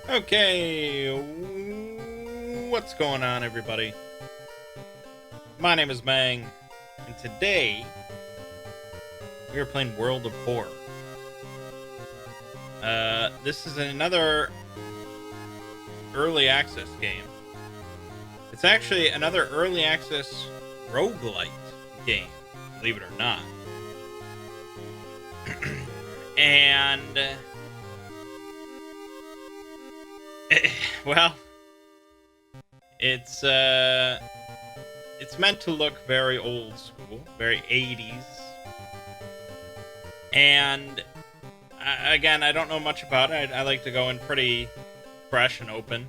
Okay, what's going on, everybody? My name is Mangg, and today we are playing World of Horror. This is another early access game. It's actually another early access roguelite game, believe it or not. And well, it's meant to look very old school, very 80s. And again, I don't know much about it. I like to go in pretty fresh and open.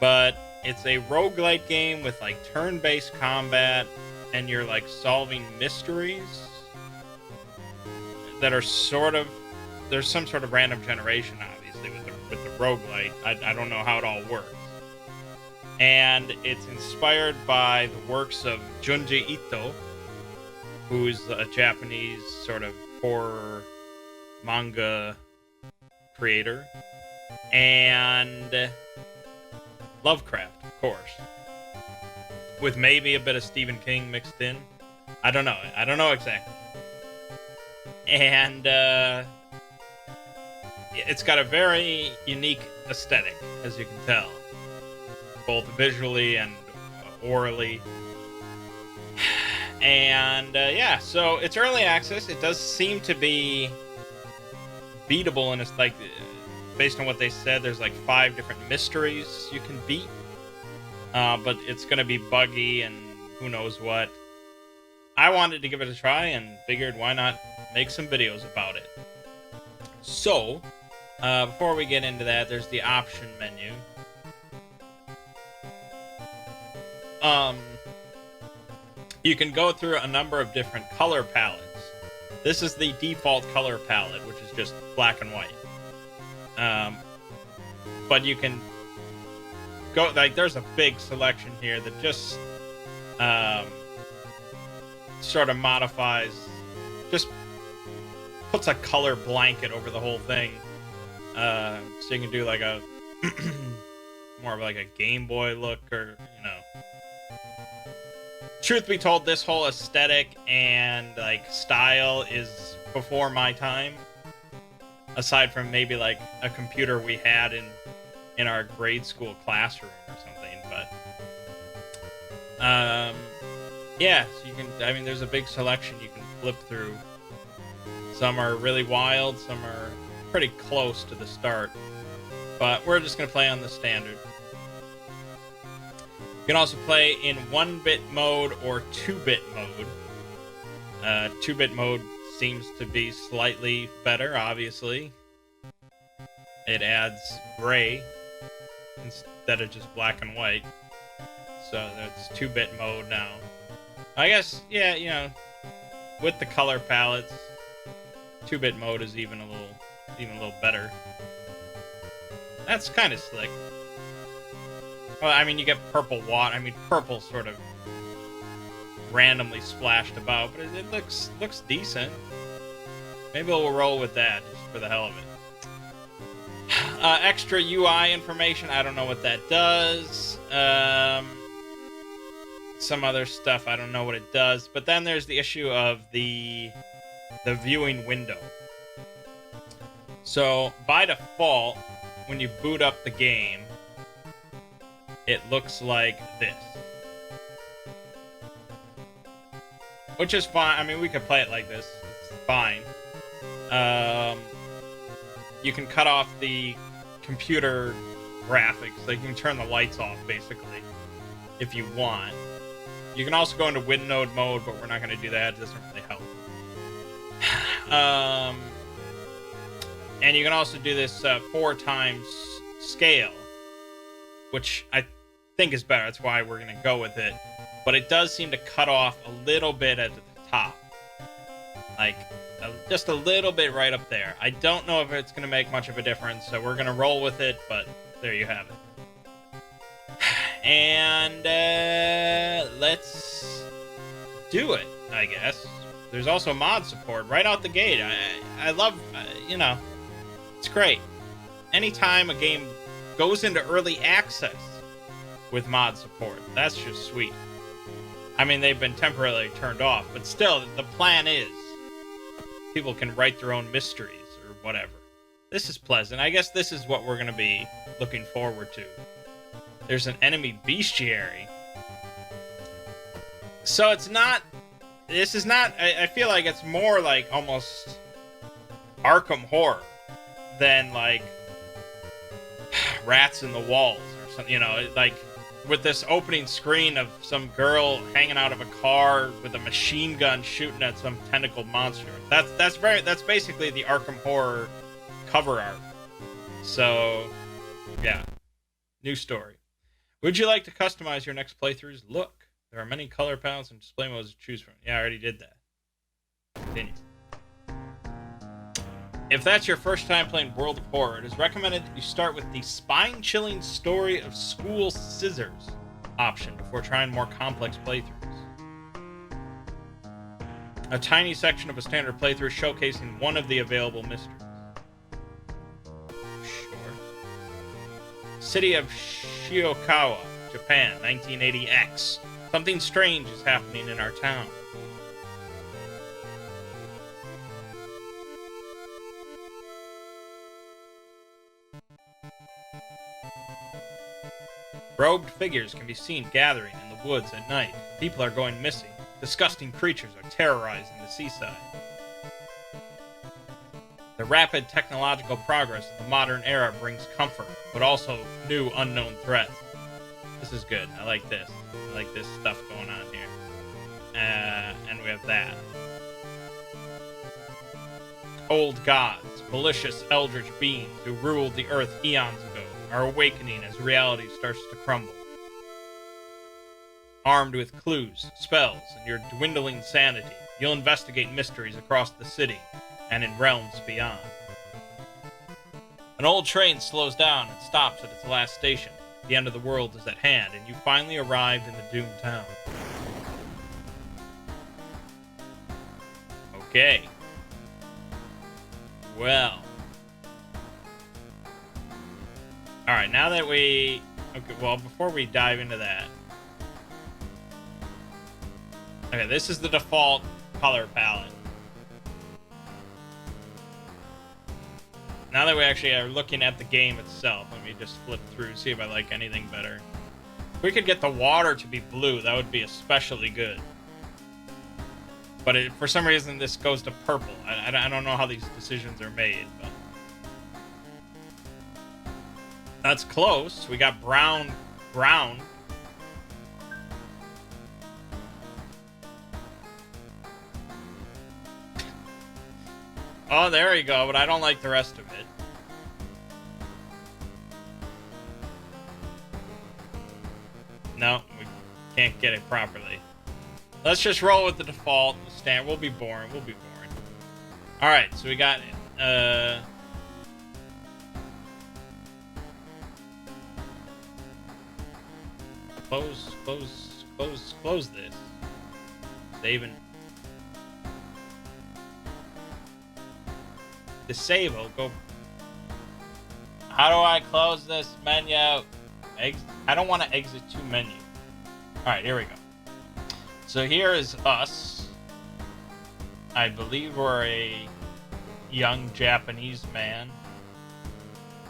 But it's a roguelite game with like turn-based combat, and you're like solving mysteries that are sort of, there's some sort of random generation, obviously, with the roguelite. I don't know how it all works. And it's inspired by the works of Junji Ito, who's a Japanese sort of horror manga creator, and Lovecraft, of course, with maybe a bit of Stephen King mixed in. I don't know exactly. And it's got a very unique aesthetic, as you can tell, both visually and orally. And yeah, so it's early access. It does seem to be beatable, and it's like, based on what they said, there's like 5 different mysteries you can beat. But it's going to be buggy and who knows what. I wanted to give it a try and figured why not make some videos about it. So, before we get into that, there's the option menu. You can go through a number of different color palettes. This is the default color palette, which is just black and white. But you can go, like, there's a big selection here that just sort of modifies, just puts a color blanket over the whole thing. So you can do like a more of like a Game Boy look, or truth be told, this whole aesthetic and like style is before my time, aside from maybe like a computer we had in our grade school classroom or something. But yeah, so you can, I mean, there's a big selection you can flip through. Some are really wild, some are pretty close to the start, but we're just going to play on the standard. You can also play in 1-bit mode or 2-bit mode. 2-bit mode seems to be slightly better, obviously. It adds gray instead of just black and white. So that's 2-bit mode now. I guess, yeah, with the color palettes, 2-bit mode is even a little better. That's kind of slick. Well, I mean, you get purple water. I mean, purple sort of randomly splashed about, but it looks decent. Maybe we'll roll with that just for the hell of it. Extra UI information. I don't know what that does. Some other stuff. I don't know what it does. But then there's the issue of the viewing window. So by default, when you boot up the game, it looks like this, which is fine. I mean, we could play it like this. It's fine. You can cut off the computer graphics. Like, you can turn the lights off, basically, if you want. You can also go into windowed mode, but we're not going to do that. It doesn't really help. And you can also do this 4 times scale, which I think is better. That's why we're going to go with it. But it does seem to cut off a little bit at the top. Like, just a little bit right up there. I don't know if it's going to make much of a difference, so we're going to roll with it, but there you have it. And let's do it, I guess. There's also mod support right out the gate. I love, it's great. Anytime a game goes into early access with mod support. That's just sweet. I mean, they've been temporarily turned off, but still, the plan is people can write their own mysteries or whatever. This is pleasant. I guess this is what we're going to be looking forward to. There's an enemy bestiary. So it's not... This is not... I feel like it's more like almost Arkham Horror than like Rats in the Walls or something. You know, like with this opening screen of some girl hanging out of a car with a machine gun shooting at some tentacle monster. That's basically the Arkham Horror cover art. So, yeah. New story. Would you like to customize your next playthrough's look? There are many color palettes and display modes to choose from. Yeah, I already did that. Continue. If that's your first time playing World of Horror, it is recommended that you start with the spine-chilling story of School Scissors option before trying more complex playthroughs. A tiny section of a standard playthrough showcasing one of the available mysteries. Sure. City of Shiokawa, Japan, 1980X. Something strange is happening in our town. Robed figures can be seen gathering in the woods at night. People are going missing. Disgusting creatures are terrorizing the seaside. The rapid technological progress of the modern era brings comfort, but also new unknown threats. This is good. I like this. I like this stuff going on here. And we have that. Old gods, malicious eldritch beings who ruled the earth eons ago, are awakening as reality starts to crumble. Armed with clues, spells, and your dwindling sanity, you'll investigate mysteries across the city and in realms beyond. An old train slows down and stops at its last station. The end of the world is at hand, and you finally arrived in the doomed town. Okay. Well. Alright, now that we... Okay, well, before we dive into that... Okay, this is the default color palette. Now that we actually are looking at the game itself, let me just flip through, see if I like anything better. If we could get the water to be blue, that would be especially good. But for some reason, this goes to purple. I don't know how these decisions are made, but... That's close. We got brown. Oh, there we go, but I don't like the rest of it. No, we can't get it properly. Let's just roll with the default. We'll be boring. Alright, so we got close this. Saving. Disable. Go. How do I close this menu? I don't want to exit to menu. Alright, here we go. So here is us. I believe we're a young Japanese man.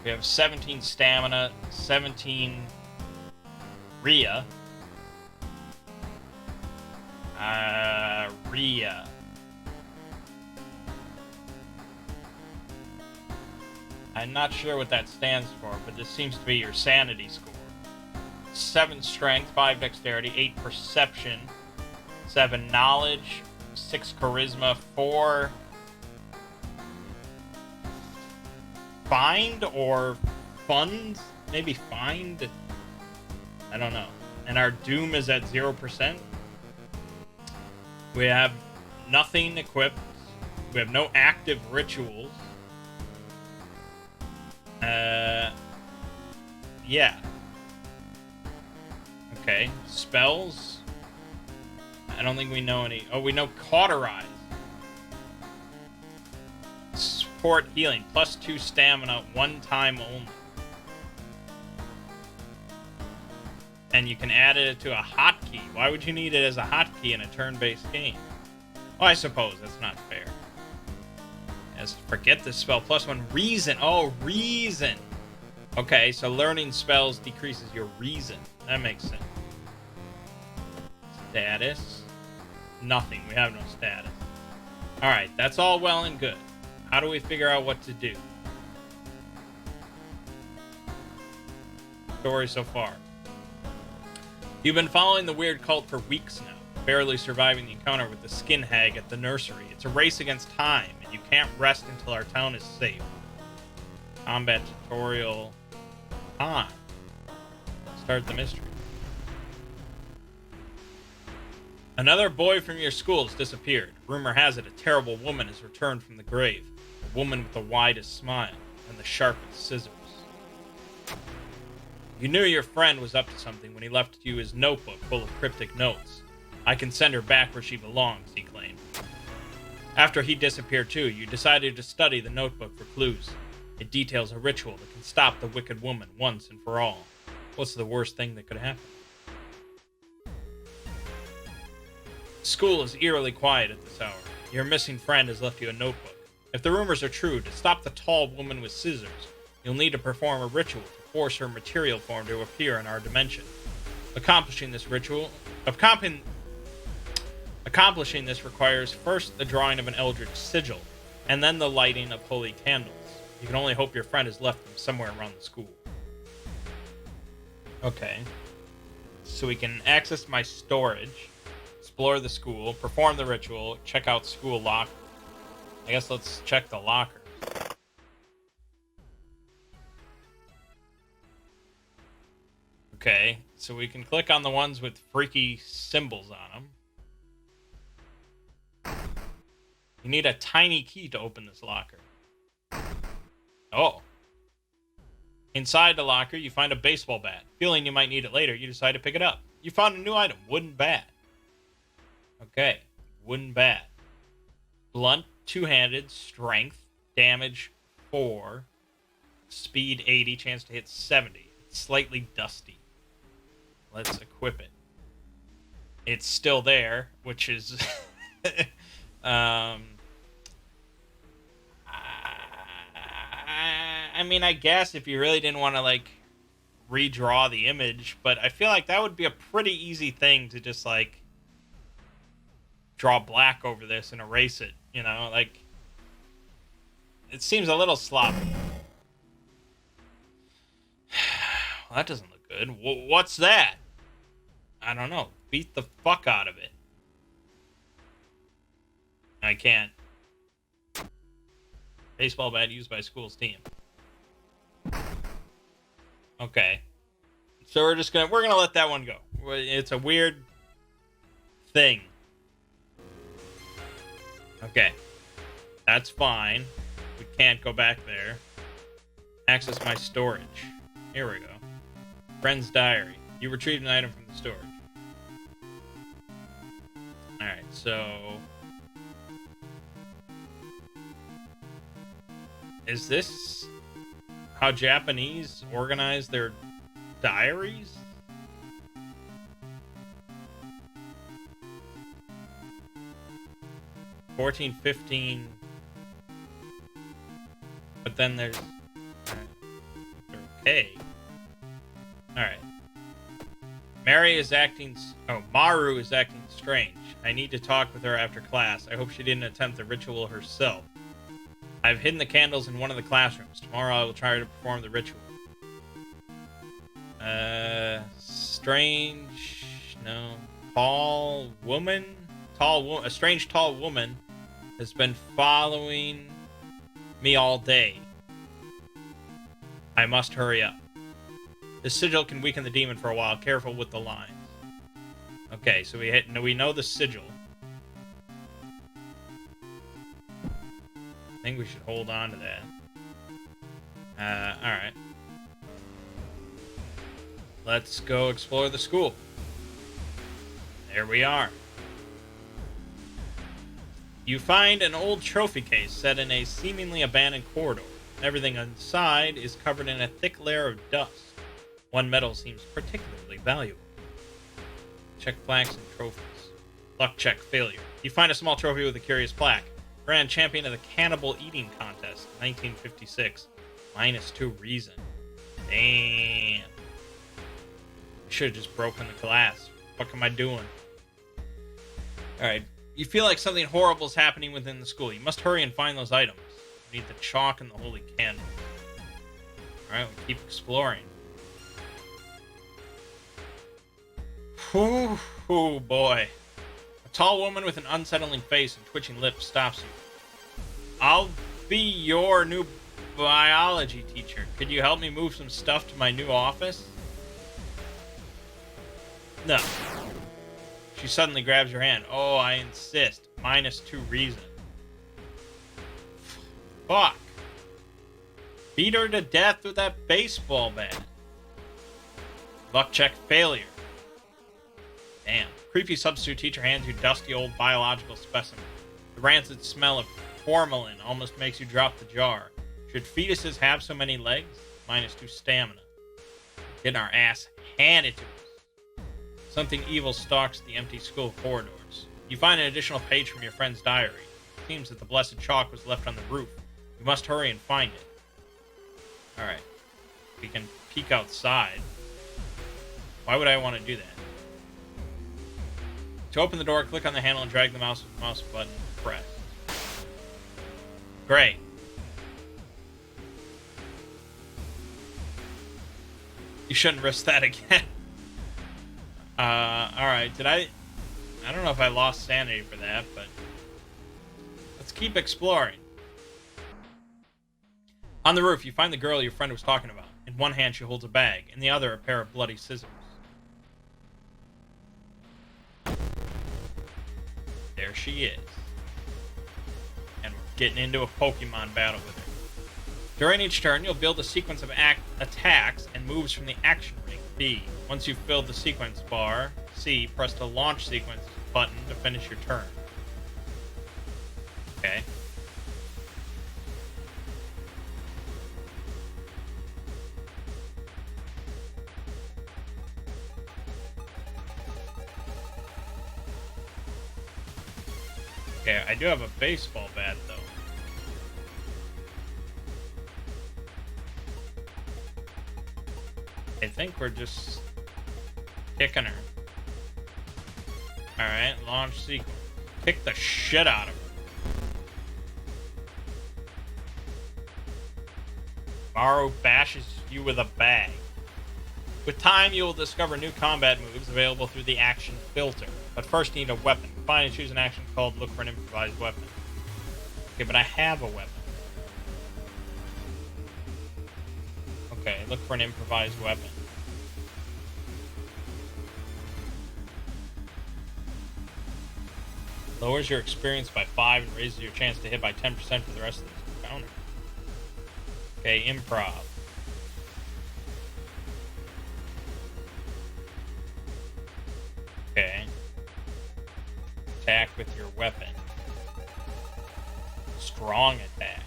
We have 17 stamina, 17 Ria. Ria. I'm not sure what that stands for, but this seems to be your sanity score. 7 strength, 5 dexterity, 8 perception, 7 knowledge, 6 charisma, 4 find or fund? Maybe find? I don't know. And our doom is at 0%. We have nothing equipped. We have no active rituals. Yeah. Okay. Spells. I don't think we know any. Oh, we know Cauterize. Support healing. +2 stamina, 1 time only. And you can add it to a hotkey. Why would you need it as a hotkey in a turn-based game? Oh, I suppose that's not fair. As forget this spell +1 reason. Oh, reason. Okay, so learning spells decreases your reason. That makes sense. Status. Nothing. We have no status. Alright, that's all well and good. How do we figure out what to do? Story so far. You've been following the weird cult for weeks now, barely surviving the encounter with the skin hag at the nursery. It's a race against time, and you can't rest until our town is safe. Combat tutorial on. Start the mystery. Another boy from your school has disappeared. Rumor has it a terrible woman has returned from the grave. A woman with the widest smile and the sharpest scissors. You knew your friend was up to something when he left you his notebook full of cryptic notes. I can send her back where she belongs, he claimed. After he disappeared too, you decided to study the notebook for clues. It details a ritual that can stop the wicked woman once and for all. What's the worst thing that could happen? School is eerily quiet at this hour. Your missing friend has left you a notebook. If the rumors are true, to stop the tall woman with scissors, you'll need to perform a ritual to force her material form to appear in our dimension. Accomplishing this requires first the drawing of an eldritch sigil, and then the lighting of holy candles. You can only hope your friend has left them somewhere around the school. Okay. So we can access my storage, explore the school, perform the ritual, check out school locker. I guess let's check the locker. Okay, so we can click on the ones with freaky symbols on them. You need a tiny key to open this locker. Oh. Inside the locker, you find a baseball bat. Feeling you might need it later, you decide to pick it up. You found a new item, wooden bat. Okay, wooden bat. Blunt, two-handed, strength, damage 4, speed 80, chance to hit 70. It's slightly dusty. Let's equip it. It's still there, which is... I mean, I guess if you really didn't want to, like, redraw the image, but I feel like that would be a pretty easy thing to just, like, draw black over this and erase it, you know? Like, it seems a little sloppy. Well, that doesn't look good. What's that? I don't know. Beat the fuck out of it. I can't. Baseball bat used by school's team. Okay. So we're gonna let that one go. It's a weird thing. Okay. That's fine. We can't go back there. Access my storage. Here we go. Friend's diary. You retrieved an item from the storage. Alright, so... Is this how Japanese organize their diaries? $14, $15. But then there's... Okay. Alright. Maru is acting strange. I need to talk with her after class. I hope she didn't attempt the ritual herself. I've hidden the candles in one of the classrooms. Tomorrow I will try to perform the ritual. Strange... No. Tall woman? A strange tall woman has been following me all day. I must hurry up. The sigil can weaken the demon for a while. Careful with the lines. Okay, so we know the sigil. I think we should hold on to that. Alright. Let's go explore the school. There we are. You find an old trophy case set in a seemingly abandoned corridor. Everything inside is covered in a thick layer of dust. One medal seems particularly valuable. Check plaques and trophies. Luck check failure. You find a small trophy with a curious plaque. Grand champion of the cannibal eating contest, 1956. -2 reason. Damn. I should have just broken the glass. What am I doing? Alright. You feel like something horrible is happening within the school. You must hurry and find those items. You need the chalk and the holy candle. Alright, we keep exploring. Whew, boy. A tall woman with an unsettling face and twitching lips stops you. I'll be your new biology teacher. Could you help me move some stuff to my new office? No. She suddenly grabs your hand. Oh, I insist. -2 reason. Fuck. Beat her to death with that baseball bat. Luck check failure. Damn. Creepy substitute teacher hands you dusty old biological specimen. The rancid smell of formalin almost makes you drop the jar. Should fetuses have so many legs? -2 stamina. Getting our ass handed to us. Something evil stalks the empty school corridors. You find an additional page from your friend's diary. It seems that the blessed chalk was left on the roof. You must hurry and find it. Alright. We can peek outside. Why would I want to do that? To open the door, click on the handle and drag the mouse button pressed. Great. You shouldn't risk that again. Alright, I don't know if I lost sanity for that, but let's keep exploring. On the roof, you find the girl your friend was talking about. In one hand, she holds a bag. In the other, a pair of bloody scissors. There she is. And we're getting into a Pokemon battle with her. During each turn, you'll build a sequence of attacks and moves from the action ring, B. Once you've filled the sequence bar, C, press the launch sequence button to finish your turn. Okay. Okay, I do have a baseball bat, though. I think we're just kicking her. Alright, launch sequence. Kick the shit out of her. Maru bashes you with a bag. With time, you will discover new combat moves available through the action filter. But first, you need a weapon. Find and choose an action called look for an improvised weapon. Okay, but I have a weapon. Okay, look for an improvised weapon. Lowers your experience by 5 and raises your chance to hit by 10% for the rest of this encounter. Okay, improv. Okay. Attack with your weapon. Strong attack.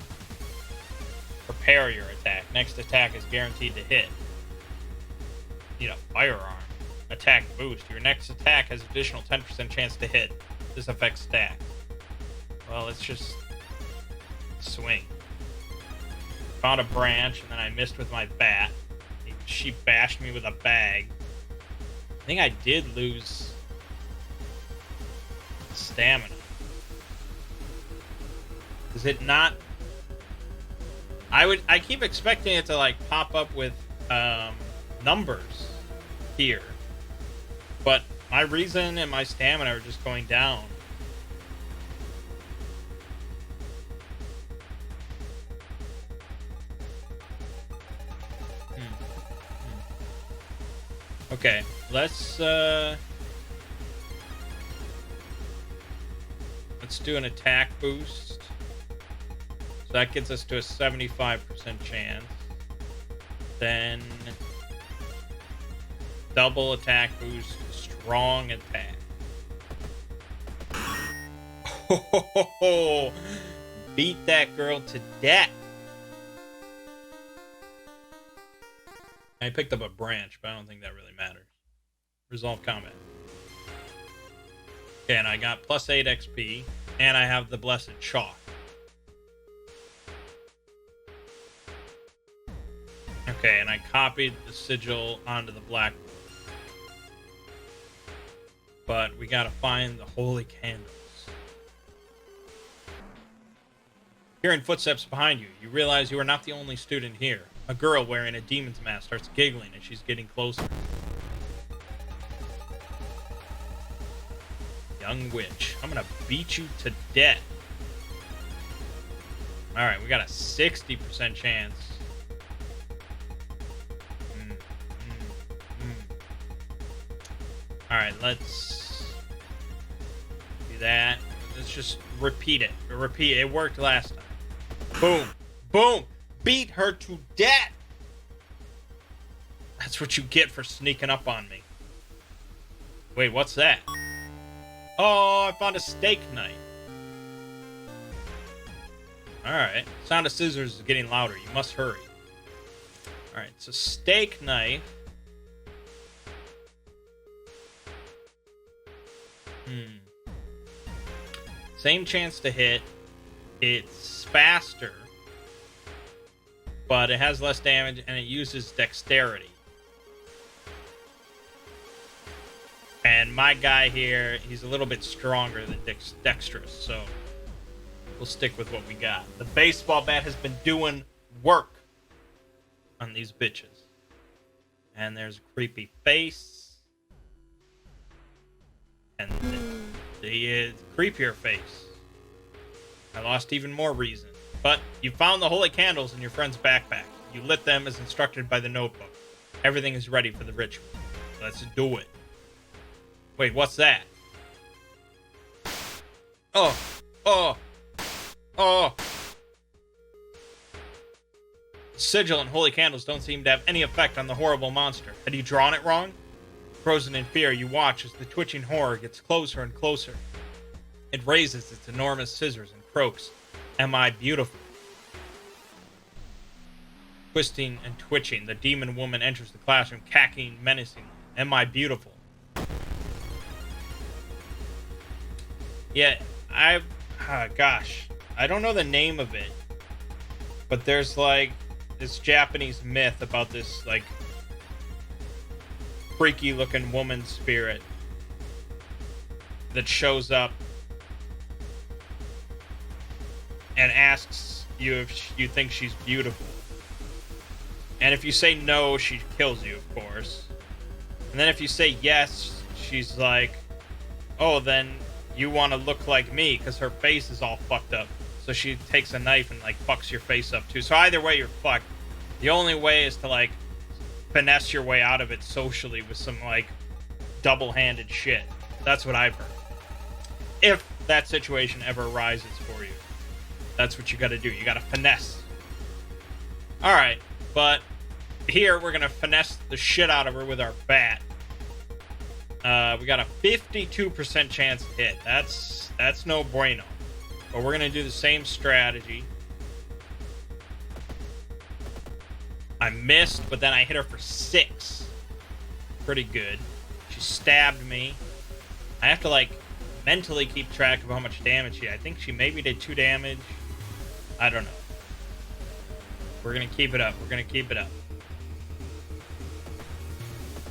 Prepare your attack. Next attack is guaranteed to hit. Need a firearm. Attack boost. Your next attack has additional 10% chance to hit. This affects stack. Well, let's just swing. Found a branch, and then I missed with my bat. She bashed me with a bag. I think I did lose stamina. Is it not? I keep expecting it to like pop up with numbers here, but my reason and my stamina are just going down. Okay, let's do an attack boost. So that gets us to a 75% chance. Then double attack boost, strong attack. Oh, beat that girl to death. I picked up a branch, but I don't think that really matters. Resolve combat. Okay, and I got plus 8 XP, and I have the Blessed Chalk. Okay, and I copied the sigil onto the blackboard. But we gotta find the holy candles. Hearing footsteps behind you, you realize you are not the only student here. A girl wearing a demon's mask starts giggling as she's getting closer. Young witch, I'm gonna beat you to death. Alright, we got a 60% chance. Alright, let's do that. Let's just repeat it. Repeat it. It worked last time. Boom. Boom. Beat her to death. That's what you get for sneaking up on me. Wait, what's that? Oh, I found a steak knife. Alright. Sound of scissors is getting louder. You must hurry. Alright, so steak knife. Same chance to hit. It's faster. But it has less damage and it uses dexterity. And my guy here, he's a little bit stronger than dexterous, so we'll stick with what we got. The baseball bat has been doing work on these bitches. And there's a creepy face. And the creepier face. I lost even more reason. But you found the holy candles in your friend's backpack. You lit them as instructed by the notebook. Everything is ready for the ritual. Let's do it. Wait, what's that? Oh. Sigil and holy candles don't seem to have any effect on the horrible monster. Had you drawn it wrong? Frozen in fear, you watch as the twitching horror gets closer and closer. It raises its enormous scissors and croaks, "Am I beautiful?" Twisting and twitching, the demon woman enters the classroom, cackling menacingly. "Am I beautiful?" Yeah, gosh, I don't know the name of it, but there's like this Japanese myth about this like freaky looking woman spirit that shows up and asks you if you think she's beautiful. And if you say no, she kills you, of course. And then if you say yes, she's like, "Oh, then you want to look like me," because her face is all fucked up. So she takes a knife and like fucks your face up too. So either way, you're fucked. The only way is to like finesse your way out of it socially with some like double-handed shit. That's what I've heard. If that situation ever arises for you, that's what you got to do. You got to finesse. All right, but here we're gonna finesse the shit out of her with our bat. We got a 52% chance to hit. That's no bueno. But we're gonna do the same strategy. I missed, but then I hit her for 6. Pretty good. She stabbed me. I have to like mentally keep track of how much damage I think she maybe did 2 damage. I don't know. We're gonna keep it up. We're gonna keep it up.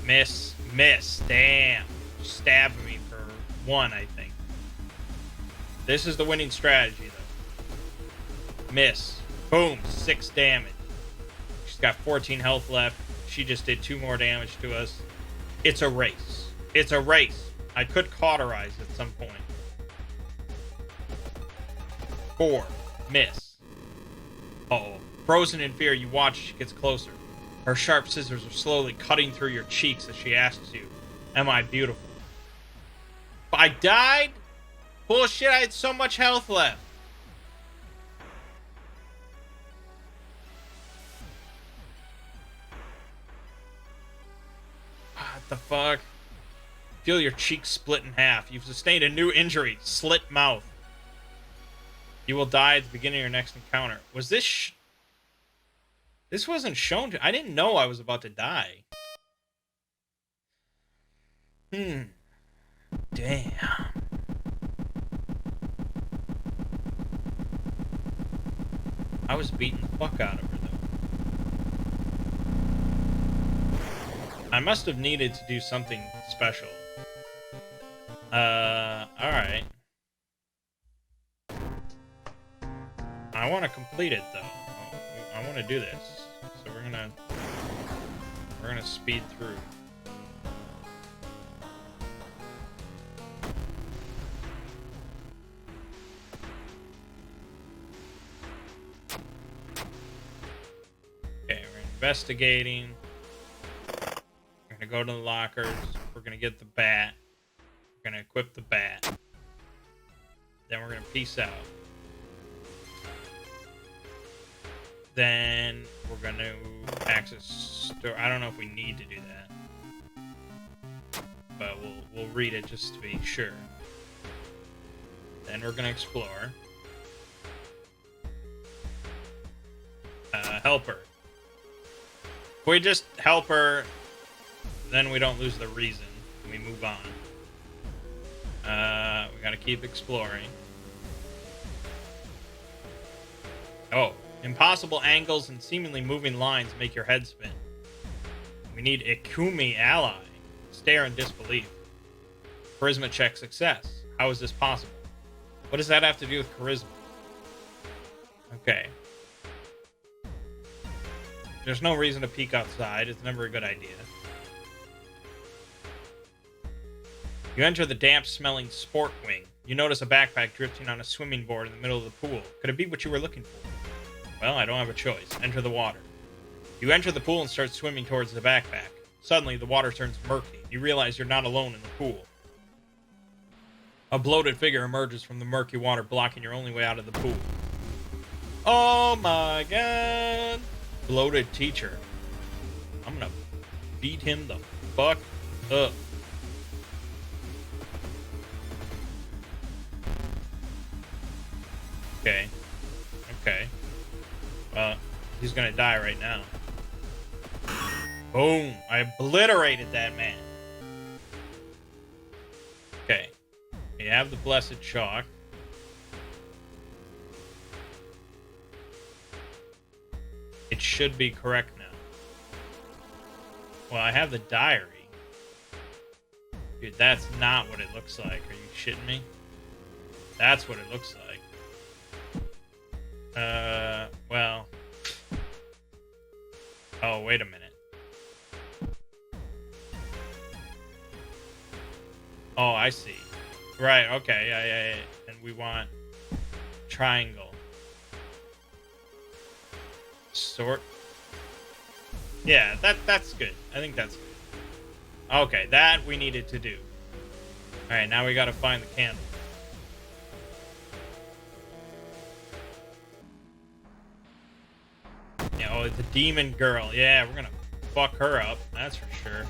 Miss. Damn. Stabbed me for 1, I think. This is the winning strategy, though. Miss. Boom. 6 damage. She's got 14 health left. She just did 2 more damage to us. It's a race. It's a race. I could cauterize at some point. 4. Miss. Uh-oh. Frozen in fear, you watch as she gets closer. Her sharp scissors are slowly cutting through your cheeks as she asks you, "Am I beautiful?" I died? Bullshit, I had so much health left. What the fuck? Feel your cheeks split in half. You've sustained a new injury. Slit mouth. You will die at the beginning of your next encounter. Was this... This wasn't shown to... I didn't know I was about to die. Damn. I was beating the fuck out of her, though. I must have needed to do something special. Alright. I want to complete it, though. I want to do this. So we're gonna speed through. Okay, we're investigating. We're gonna go to the lockers. We're gonna get the bat. We're gonna equip the bat. Then we're gonna peace out. Then we're gonna access store. I don't know if we need to do that, but we'll read it just to be sure. Then we're gonna explore. Help her. If we just help her, then we don't lose the reason. We move on. We gotta keep exploring. Oh. Impossible angles and seemingly moving lines make your head spin. We need Ikumi ally. Stare in disbelief. Charisma check success. How is this possible? What does that have to do with charisma? Okay. There's no reason to peek outside. It's never a good idea. You enter the damp-smelling sport wing. You notice a backpack drifting on a swimming board in the middle of the pool. Could it be what you were looking for? Well, I don't have a choice. Enter the water. You enter the pool and start swimming towards the backpack. Suddenly, the water turns murky. You realize you're not alone in the pool. A bloated figure emerges from the murky water, blocking your only way out of the pool. Oh my god! Bloated teacher. I'm gonna beat him the fuck up. Okay. Okay. He's gonna die right now. Boom! I obliterated that man. Okay. We have the blessed chalk. It should be correct now. Well, I have the diary. Dude, that's not what it looks like. Are you shitting me? That's what it looks like. Well. Oh, wait a minute. Oh, I see. Right, okay, yeah. And we want triangle. Sort. Yeah, that's good. I think that's good. Okay, that we needed to do. Alright, now we gotta find the candle. Yeah, oh, the demon girl. Yeah, we're gonna fuck her up. That's for sure.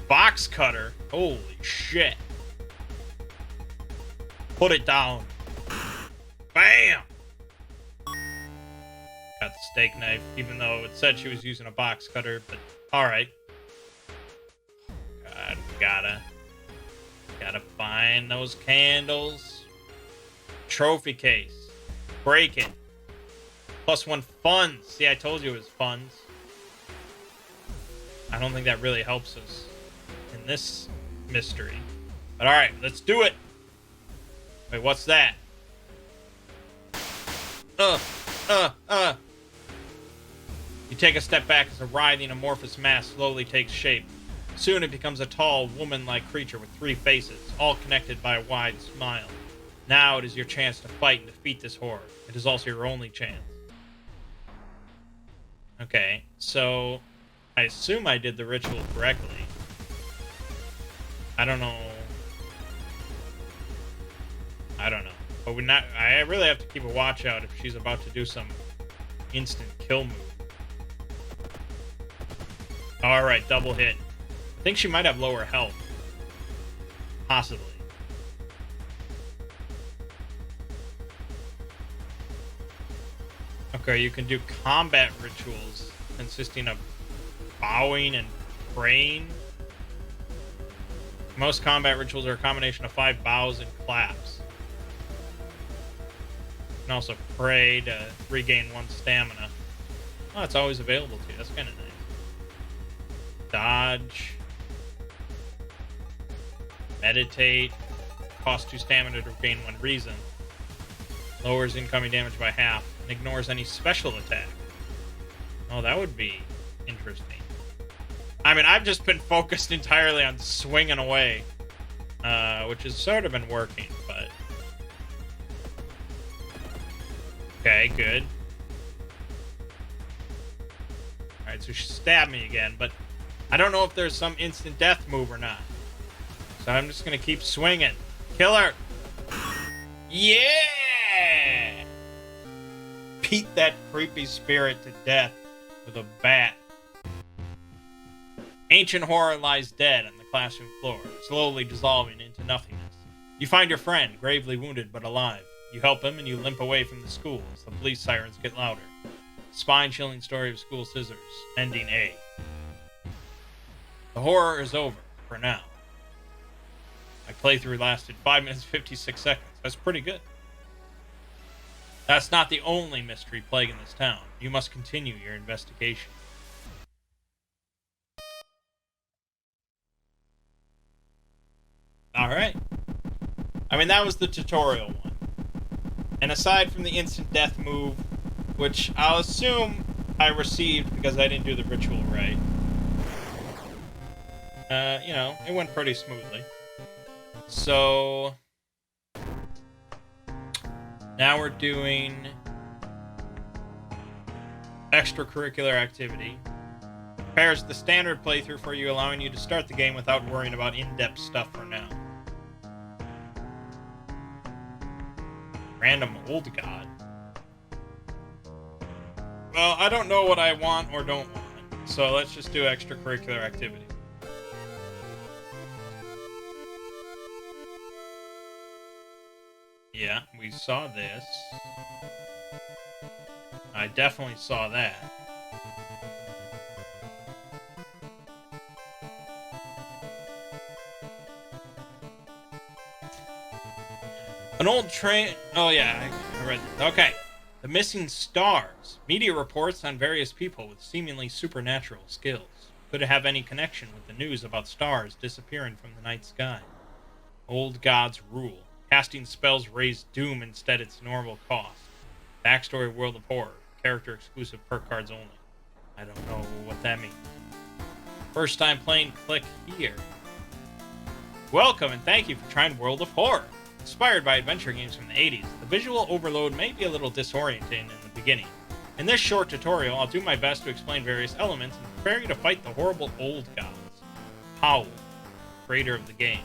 Box cutter? Holy shit. Put it down. Bam! Got the steak knife, even though it said she was using a box cutter, but alright. God, we gotta find those candles. Trophy case. Break it. +1 funds. See, I told you it was funds. I don't think that really helps us in this mystery. But alright, let's do it. Wait, what's that? You take a step back as a writhing amorphous mass slowly takes shape. Soon it becomes a tall, woman-like creature with 3 faces, all connected by a wide smile. Now it is your chance to fight and defeat this horror. It is also your only chance. Okay, so I assume I did the ritual correctly. I don't know. But I really have to keep a watch out if she's about to do some instant kill move. Alright, double hit. I think she might have lower health. Possibly. Okay, you can do combat rituals consisting of bowing and praying. Most combat rituals are a combination of 5 bows and claps. You can also pray to regain 1 stamina. Oh, it's always available to you. That's kind of nice. Dodge. Meditate. Costs 2 stamina to regain 1 reason. Lowers incoming damage by half. And ignores any special attack. Oh, that would be interesting. I mean, I've just been focused entirely on swinging away. Which has sort of been working, but... Okay, good. Alright, so she stabbed me again, but I don't know if there's some instant death move or not. So I'm just gonna keep swinging. Kill her! Yeah! Beat that creepy spirit to death with a bat. Ancient horror lies dead on the classroom floor, slowly dissolving into nothingness. You find your friend, gravely wounded but alive. You help him and you limp away from the school as the police sirens get louder. Spine-chilling story of school scissors, ending A. The horror is over, for now. My playthrough lasted 5 minutes 56 seconds. That's pretty good. That's not the only mystery plaguing this town. You must continue your investigation. Alright. I mean, that was the tutorial one. And aside from the instant death move, which I'll assume I received because I didn't do the ritual right, you know, it went pretty smoothly. So... now we're doing extracurricular activity. Prepares the standard playthrough for you, allowing you to start the game without worrying about in-depth stuff for now. Random old god. Well, I don't know what I want or don't want, so let's just do extracurricular activity. Yeah, we saw this. I definitely saw that. An old train... oh yeah, I read this. Okay. The missing stars. Media reports on various people with seemingly supernatural skills. Could it have any connection with the news about stars disappearing from the night sky? Old gods rule. Casting spells raise doom instead its normal cost. Backstory World of Horror. Character exclusive perk cards only. I don't know what that means. First time playing, click here. Welcome and thank you for trying World of Horror. Inspired by adventure games from the 80s, the visual overload may be a little disorienting in the beginning. In this short tutorial, I'll do my best to explain various elements and prepare you to fight the horrible old gods. Howl, creator of the game.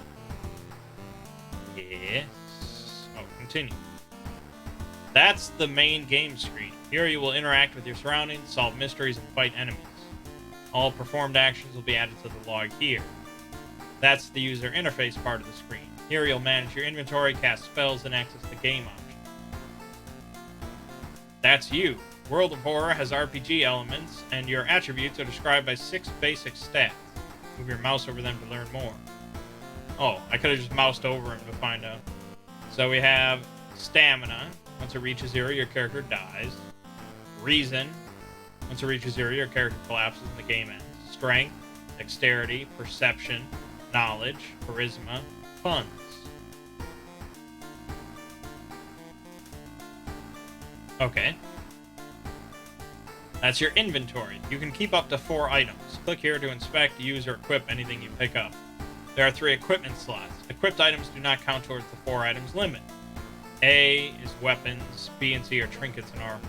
Yes. Oh, continue. That's the main game screen. Here you will interact with your surroundings, solve mysteries, and fight enemies. All performed actions will be added to the log here. That's the user interface part of the screen. Here you'll manage your inventory, cast spells, and access the game options. That's you. World of Horror has RPG elements, and your attributes are described by 6 basic stats. Move your mouse over them to learn more. Oh, I could have just moused over them to find out. So we have Stamina. Once it reaches 0, your character dies. Reason. Once it reaches 0, your character collapses and the game ends. Strength, Dexterity, Perception, Knowledge, Charisma, Funds. Okay. That's your inventory. You can keep up to 4 items. Click here to inspect, use, or equip anything you pick up. There are 3 equipment slots. Equipped items do not count towards the 4 items limit. A is weapons, B and C are trinkets and armor.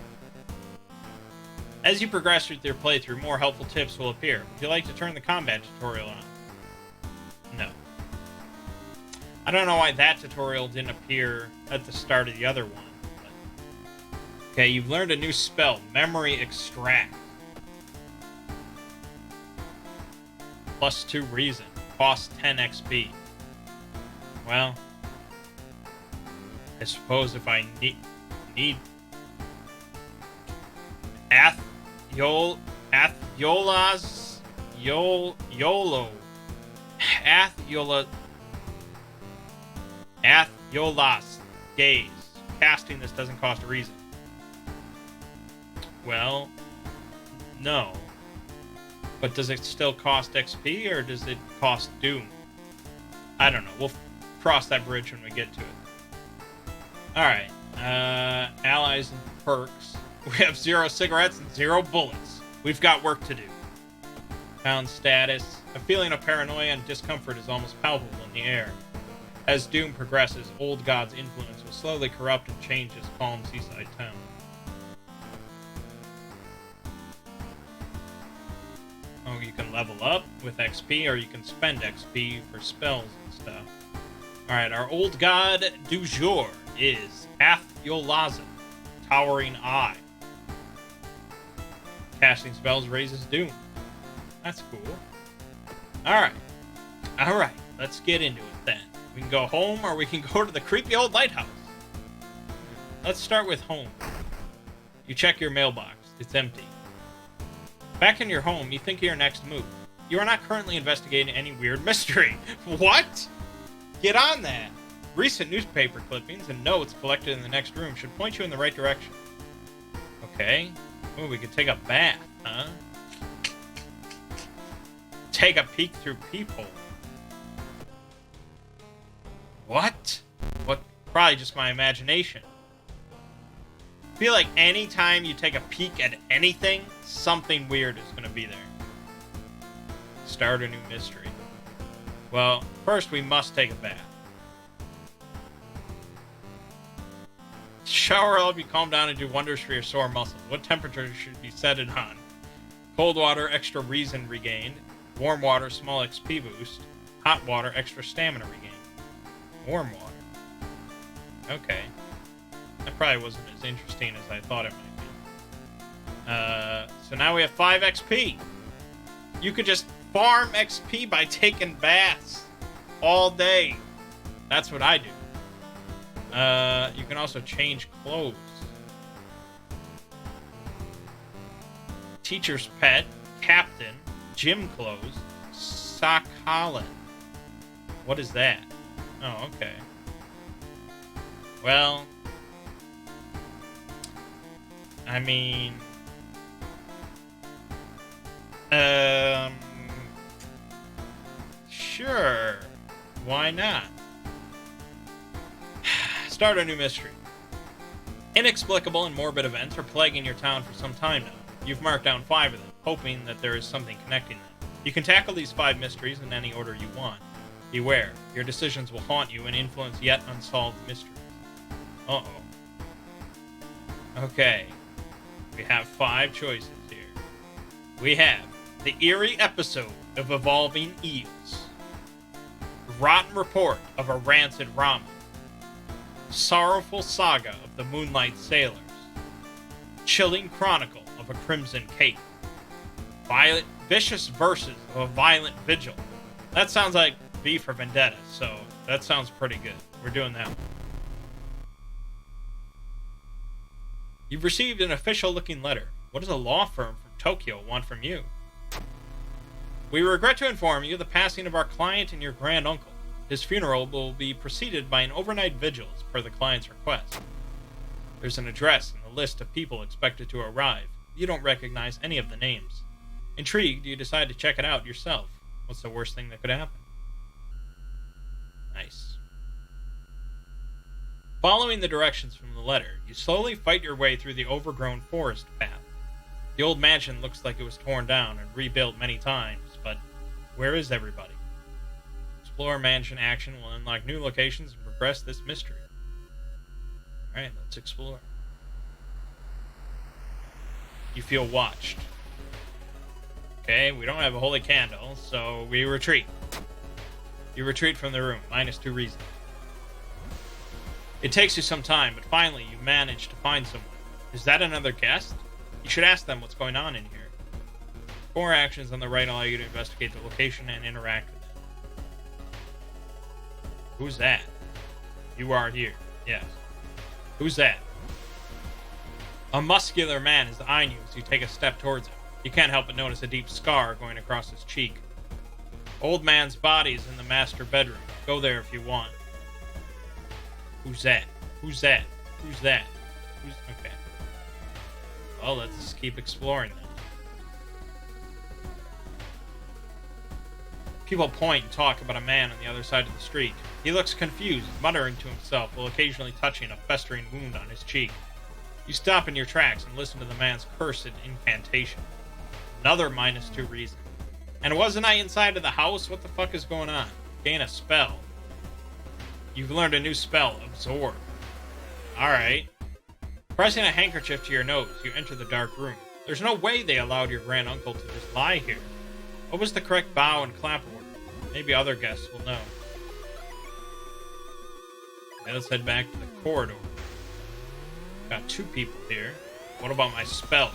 As you progress with your playthrough, more helpful tips will appear. Would you like to turn the combat tutorial on? No. I don't know why that tutorial didn't appear at the start of the other one. But... okay, you've learned a new spell, Memory Extract. Plus 2 reason. Cost 10 XP. Well, I suppose if I need YOLO Athiolas. Gaze. Casting this doesn't cost a reason. Well, no. But does it still cost XP, or does it cost Doom? I don't know. We'll cross that bridge when we get to it. Alright. Allies and perks. We have 0 cigarettes and 0 bullets. We've got work to do. Found status. A feeling of paranoia and discomfort is almost palpable in the air. As Doom progresses, Old God's influence will slowly corrupt and change his calm seaside town. Oh, you can level up with XP, or you can spend XP for spells and stuff. Alright, our Old God du jour is Athiolas, Towering Eye. Casting spells raises Doom. That's cool. Alright. Alright, let's get into it then. We can go home, or we can go to the creepy old lighthouse. Let's start with home. You check your mailbox. It's empty. Back in your home, you think of your next move. You are not currently investigating any weird mystery. What? Get on that. Recent newspaper clippings and notes collected in the next room should point you in the right direction. Okay. Oh, we could take a bath, huh? Take a peek through peephole. What? What? Probably just my imagination. I feel like anytime you take a peek at anything, something weird is going to be there. Start a new mystery. Well, first we must take a bath. Shower will help you calm down and do wonders for your sore muscles. What temperature should be set it on? Cold water, extra reason regained. Warm water, small XP boost. Hot water, extra stamina regained. Warm water. Okay. That probably wasn't as interesting as I thought it might be. So now we have 5 XP. You could just farm XP by taking baths all day. That's what I do. You can also change clothes. Teacher's pet, captain, gym clothes, Sakhalin. What is that? Oh, okay. Well, I mean, sure. Why not? Start a new mystery. Inexplicable and morbid events are plaguing your town for some time now. You've marked down 5 of them, hoping that there is something connecting them. You can tackle these 5 mysteries in any order you want. Beware, your decisions will haunt you and influence yet unsolved mysteries. Uh-oh. Okay. We have 5 choices here. We have the eerie episode of evolving eels. Rotten report of a rancid ramen. Sorrowful saga of the Moonlight Sailors. Chilling chronicle of a crimson cape. Vicious verses of a violent vigil. That sounds like V for Vendetta, so that sounds pretty good. We're doing that one. You've received an official-looking letter. What does a law firm from Tokyo want from you? We regret to inform you of the passing of our client and your grand uncle. His funeral will be preceded by an overnight vigil as per the client's request. There's an address and a list of people expected to arrive. You don't recognize any of the names. Intrigued, you decide to check it out yourself. What's the worst thing that could happen? Nice. Following the directions from the letter, you slowly fight your way through the overgrown forest path. The old mansion looks like it was torn down and rebuilt many times, but where is everybody? Explore mansion action will unlock new locations and progress this mystery. Alright, let's explore. You feel watched. Okay, we don't have a holy candle, so we retreat. You retreat from the room, -2 reason. It takes you some time, but finally you manage to find someone. Is that another guest? You should ask them what's going on in here. 4 actions on the right allow you to investigate the location and interact with them. Who's that? You are here. Yes. Who's that? A muscular man is eyeing you as you take a step towards him. You can't help but notice a deep scar going across his cheek. Old man's body is in the master bedroom. Go there if you want. Who's that? Who's that? Who's that? Who's... Okay. Well, let's just keep exploring then. People point and talk about a man on the other side of the street. He looks confused, muttering to himself while occasionally touching a festering wound on his cheek. You stop in your tracks and listen to the man's cursed incantation. Another -2 reason. And wasn't I inside of the house? What the fuck is going on? Gain a spell. You've learned a new spell, Absorb. Alright. Pressing a handkerchief to your nose, you enter the dark room. There's no way they allowed your grand uncle to just lie here. What was the correct bow and clap order? Maybe other guests will know. Okay, let's head back to the corridor. Got 2 people here. What about my spells?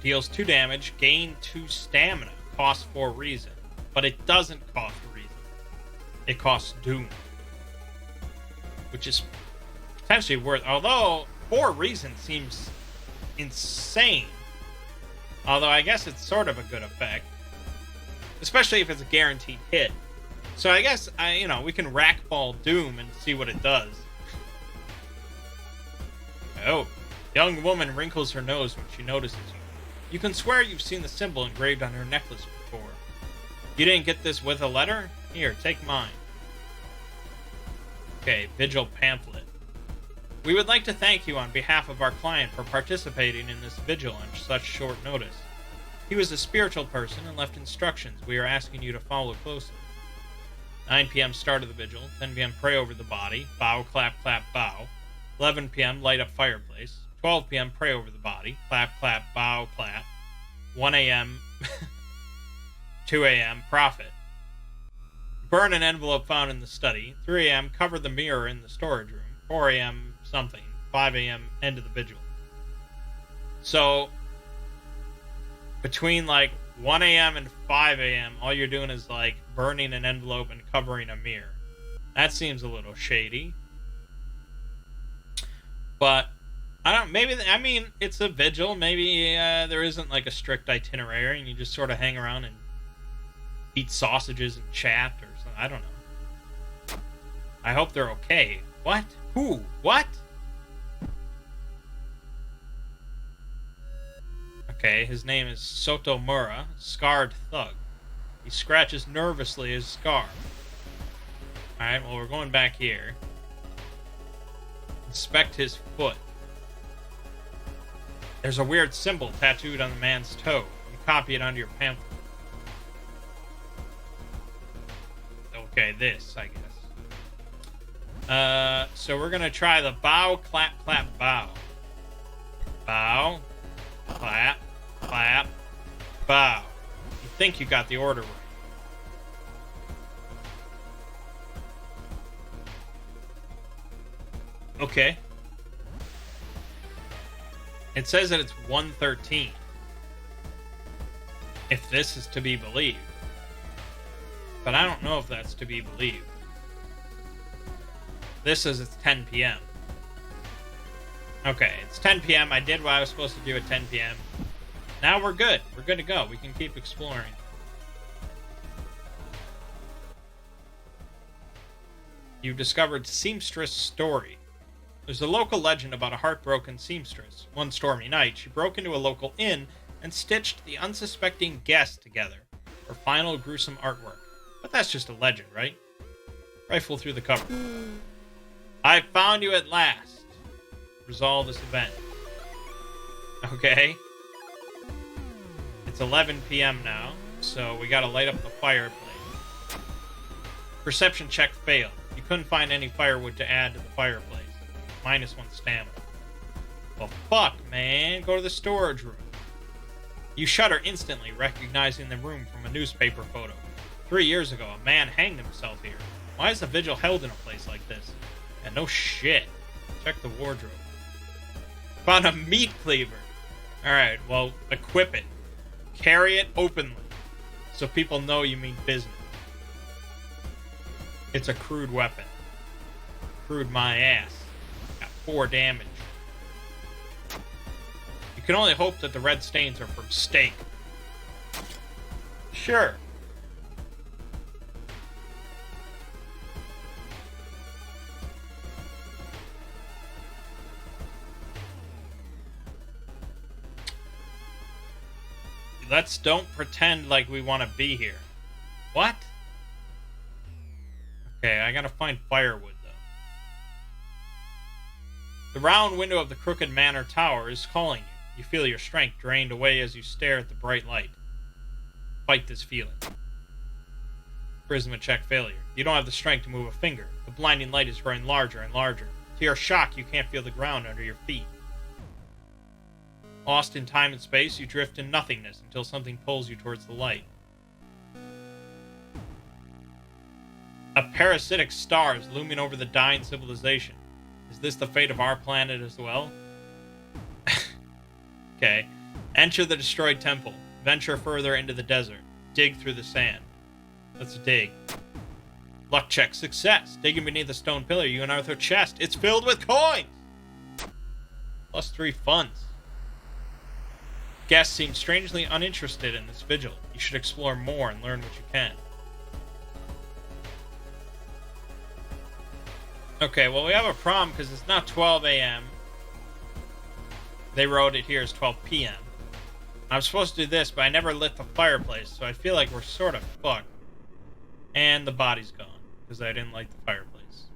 Deals 2 damage, gain 2 stamina, costs 4 reason. But it doesn't cost reason. It costs doom. Which is potentially worth, although 4 reason seems insane. Although I guess it's sort of a good effect. Especially if it's a guaranteed hit. So I guess, we can rack ball doom and see what it does. Oh. Young woman wrinkles her nose when she notices you. You can swear you've seen the symbol engraved on her necklace before. You didn't get this with a letter? Here, take mine. Okay, Vigil pamphlet. We would like to thank you on behalf of our client for participating in this vigil on such short notice. He was a spiritual person and left instructions we are asking you to follow closely. 9 p.m. start of the vigil. 10 p.m. pray over the body. Bow, clap, clap, bow. 11 p.m. light up fireplace. 12 p.m. pray over the body. Clap, clap, bow, clap. 1 a.m. 2 a.m. profit. Burn an envelope found in the study. 3 a.m. cover the mirror in the storage room. 4 a.m. something. 5 a.m. end of the vigil. So, between 1 a.m. and 5 a.m., all you're doing is burning an envelope and covering a mirror. That seems a little shady. But, it's a vigil. Maybe there isn't a strict itinerary and you just sort of hang around and eat sausages and chat or something. I don't know. I hope they're okay. What? Who? What? Okay, his name is Sotomura, scarred thug. He scratches nervously his scar. Alright, well, we're going back here. Inspect his foot. There's a weird symbol tattooed on the man's toe. You copy it onto your pamphlet. Okay, this, I guess. So we're gonna try the bow, clap, clap, bow. Bow, clap, clap, bow. You think you got the order right. Okay. It says that it's 1:13. If this is to be believed. But I don't know if that's to be believed. This says it's 10 p.m. Okay, it's 10 p.m. I did what I was supposed to do at 10 p.m. Now we're good. We're good to go. We can keep exploring. You've discovered Seamstress Story. There's a local legend about a heartbroken seamstress. One stormy night, she broke into a local inn and stitched the unsuspecting guest together for final gruesome artwork. But that's just a legend, right? Rifle through the cover. I found you at last. Resolve this event. Okay. It's 11 p.m. now, so we gotta light up the fireplace. Perception check failed. You couldn't find any firewood to add to the fireplace. -1 stamina. Well, fuck, man. Go to the storage room. You shudder instantly, recognizing the room from a newspaper photo. 3 years ago, a man hanged himself here. Why is the vigil held in a place like this? And no shit. Check the wardrobe. Found a meat cleaver. Alright, well, equip it. Carry it openly, so people know you mean business. It's a crude weapon. Crude my ass. Got 4 damage. You can only hope that the red stains are from steak. Sure. Let's don't pretend like we want to be here. What? Okay, I gotta find firewood, though. The round window of the crooked manor tower is calling you. You feel your strength drained away as you stare at the bright light. Fight this feeling. Charisma check failure. You don't have the strength to move a finger. The blinding light is growing larger and larger. To your shock, you can't feel the ground under your feet. Lost in time and space, you drift in nothingness until something pulls you towards the light. A parasitic star is looming over the dying civilization. Is this the fate of our planet as well? Okay. Enter the destroyed temple. Venture further into the desert. Dig through the sand. Let's dig. Luck check success. Digging beneath a stone pillar, you unearth a chest. It's filled with coins! +3 funds. Guests seem strangely uninterested in this vigil. You should explore more and learn what you can. Okay, well, we have a problem because it's not 12 a.m. They wrote it here as 12 p.m. I'm supposed to do this, but I never lit the fireplace, so I feel like we're sort of fucked. And the body's gone, because I didn't light the fireplace.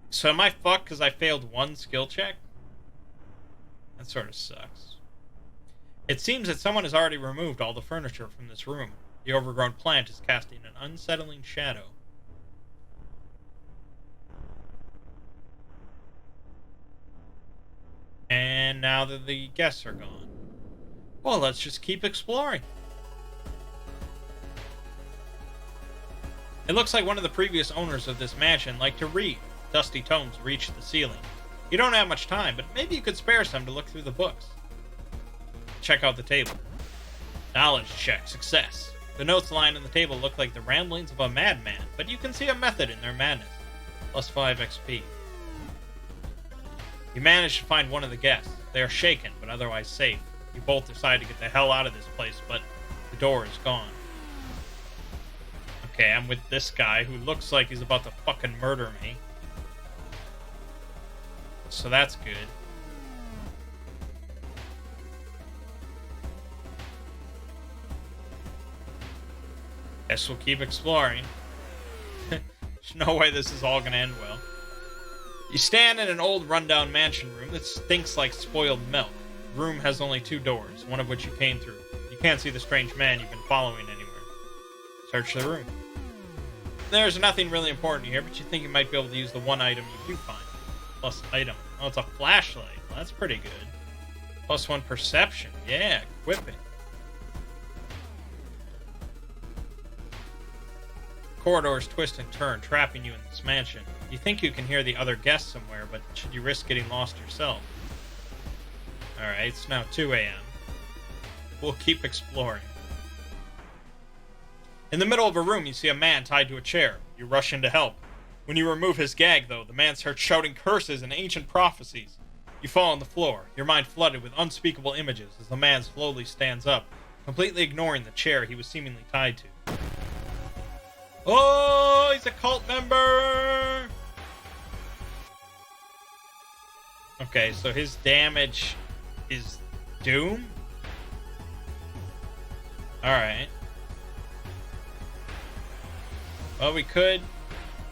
So am I fucked because I failed one skill check? That sort of sucks. It seems that someone has already removed all the furniture from this room. The overgrown plant is casting an unsettling shadow. And now that the guests are gone, well, let's just keep exploring. It looks like one of the previous owners of this mansion liked to read. Dusty tomes reach the ceiling. You don't have much time, but maybe you could spare some to look through the books. Check out the table. Knowledge check success. The notes lying on the table look like the ramblings of a madman, but you can see a method in their madness. +5 XP. You manage to find one of the guests. They are shaken, but otherwise safe. You both decide to get the hell out of this place, but the door is gone. Okay, I'm with this guy who looks like he's about to fucking murder me. So that's good. Guess we'll keep exploring. There's no way this is all gonna end well. You stand in an old rundown mansion room that stinks like spoiled milk. The room has only 2 doors, one of which you came through. You can't see the strange man you've been following anywhere. Search the room. There's nothing really important here, but you think you might be able to use the one item you do find. Plus item. Oh, it's a flashlight. Well, that's pretty good. +1 perception. Yeah, equipping. Corridors twist and turn, trapping you in this mansion. You think you can hear the other guests somewhere, but should you risk getting lost yourself? Alright, it's now 2 a.m. We'll keep exploring. In the middle of a room, you see a man tied to a chair. You rush in to help. When you remove his gag, though, the man starts shouting curses and ancient prophecies. You fall on the floor, your mind flooded with unspeakable images as the man slowly stands up, completely ignoring the chair he was seemingly tied to. Oh, he's a cult member! Okay, so his damage is doom? Alright. Well, we could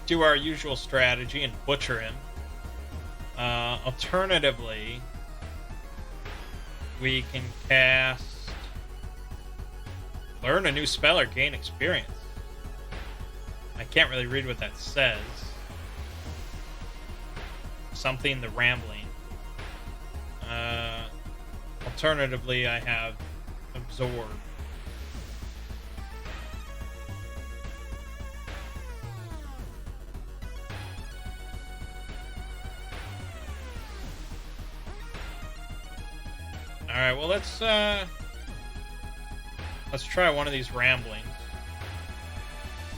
do our usual strategy and butcher him. Alternatively, we can cast... Learn a new spell or gain experience. I can't really read what that says. Something, the rambling. Alternatively, I have absorb. Alright, well let's try one of these ramblings.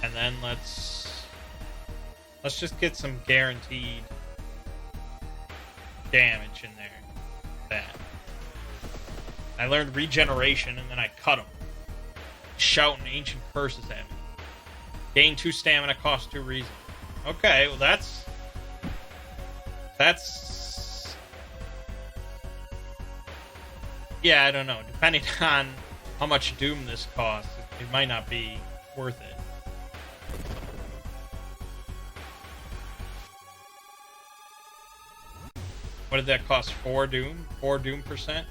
And then let's just get some guaranteed damage in there. That. I learned regeneration and then I cut him. Shouting ancient curses at me. Gain 2 stamina, cost 2 reason. Okay, well that's Yeah, I don't know. Depending on how much Doom this costs, it might not be worth it. What did that cost? 4 Doom? 4 Doom percent?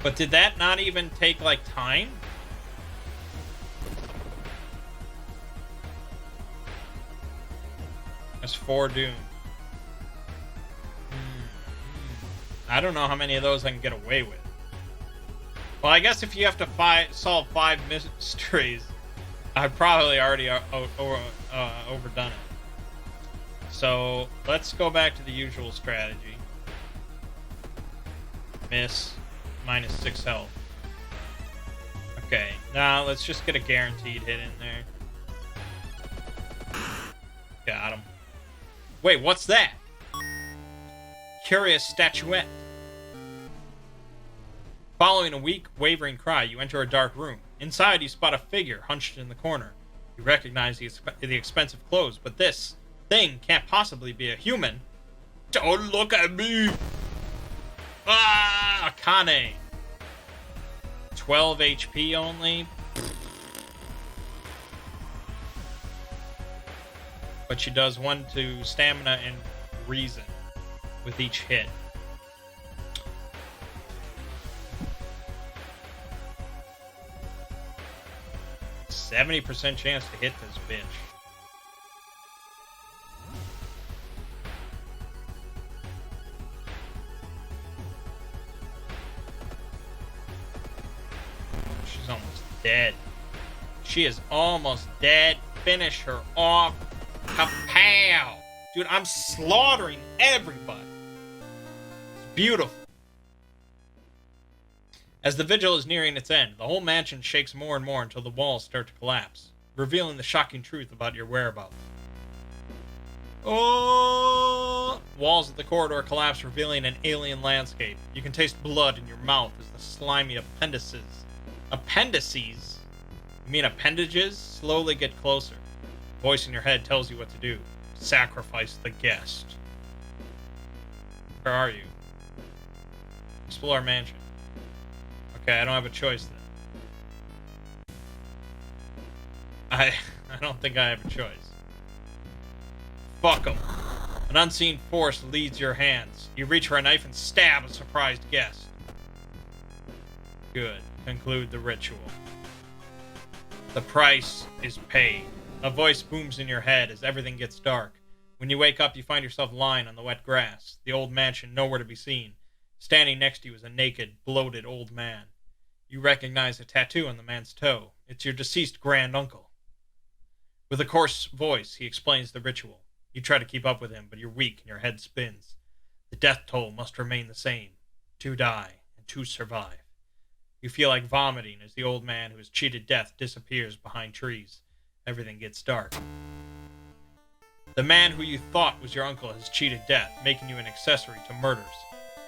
But did that not even take, like, time? That's 4 Doom. I don't know how many of those I can get away with. Well, I guess if you have to solve 5 mysteries, I've probably already overdone it. So, let's go back to the usual strategy. Miss. Minus 6 health. Okay, now let's just get a guaranteed hit in there. Got him. Wait, what's that? Curious statuette. Following a weak, wavering cry, you enter a dark room. Inside, you spot a figure hunched in the corner. You recognize the expensive clothes, but this thing can't possibly be a human. Don't look at me! Ah, Akane. 12 HP only. But she does 1 to stamina and reason with each hit. %70 chance to hit this bitch. She's almost dead. She is almost dead. Finish her off. Kapow! Dude, I'm slaughtering everybody. It's beautiful. As the vigil is nearing its end, the whole mansion shakes more and more until the walls start to collapse, revealing the shocking truth about your whereabouts. Oh! Walls of the corridor collapse, revealing an alien landscape. You can taste blood in your mouth as the slimy appendices. Appendices? You mean appendages? Slowly get closer. A voice in your head tells you what to do. Sacrifice the guest. Where are you? Explore mansion. Okay, I don't have a choice then. I don't think I have a choice. Fuck 'em. An unseen force leads your hands. You reach for a knife and stab a surprised guest. Good. Conclude the ritual. The price is paid. A voice booms in your head as everything gets dark. When you wake up, you find yourself lying on the wet grass, the old mansion nowhere to be seen. Standing next to you is a naked, bloated old man. You recognize a tattoo on the man's toe. It's your deceased grand uncle. With a coarse voice, he explains the ritual. You try to keep up with him, but you're weak and your head spins. The death toll must remain the same. 2 die, and 2 survive. You feel like vomiting as the old man who has cheated death disappears behind trees. Everything gets dark. The man who you thought was your uncle has cheated death, making you an accessory to murders.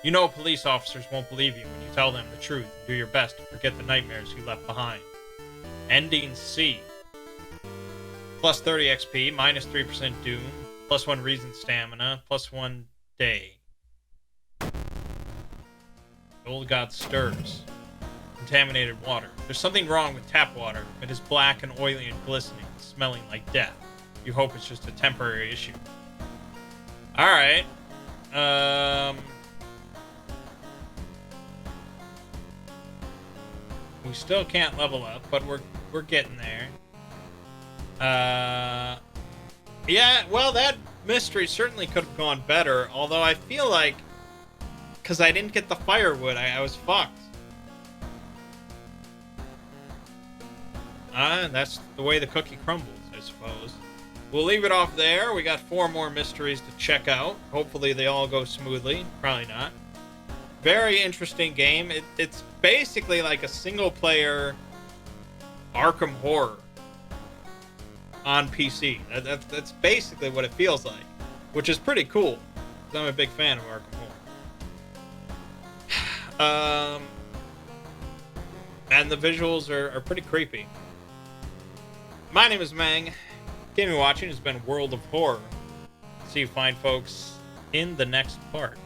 You know police officers won't believe you when you tell them the truth and do your best to forget the nightmares you left behind. Ending C. Plus 30 XP, minus 3% Doom, plus 1 reason stamina, plus 1 day. The old god stirs. Contaminated water. There's something wrong with tap water. It is black and oily and glistening, smelling like death. You hope it's just a temporary issue. Alright. We still can't level up, but we're getting there. Yeah, well, that mystery certainly could have gone better, although I feel like, because I didn't get the firewood, I was fucked. That's the way the cookie crumbles, I suppose. We'll leave it off there. We got 4 more mysteries to check out. Hopefully they all go smoothly. Probably not. Very interesting game. It's basically like a single-player Arkham Horror on PC. That's basically what it feels like, which is pretty cool. I'm a big fan of Arkham Horror. And the visuals are pretty creepy. My name is Mangg. Gaming Watching has been World of Horror. See you fine folks in the next part.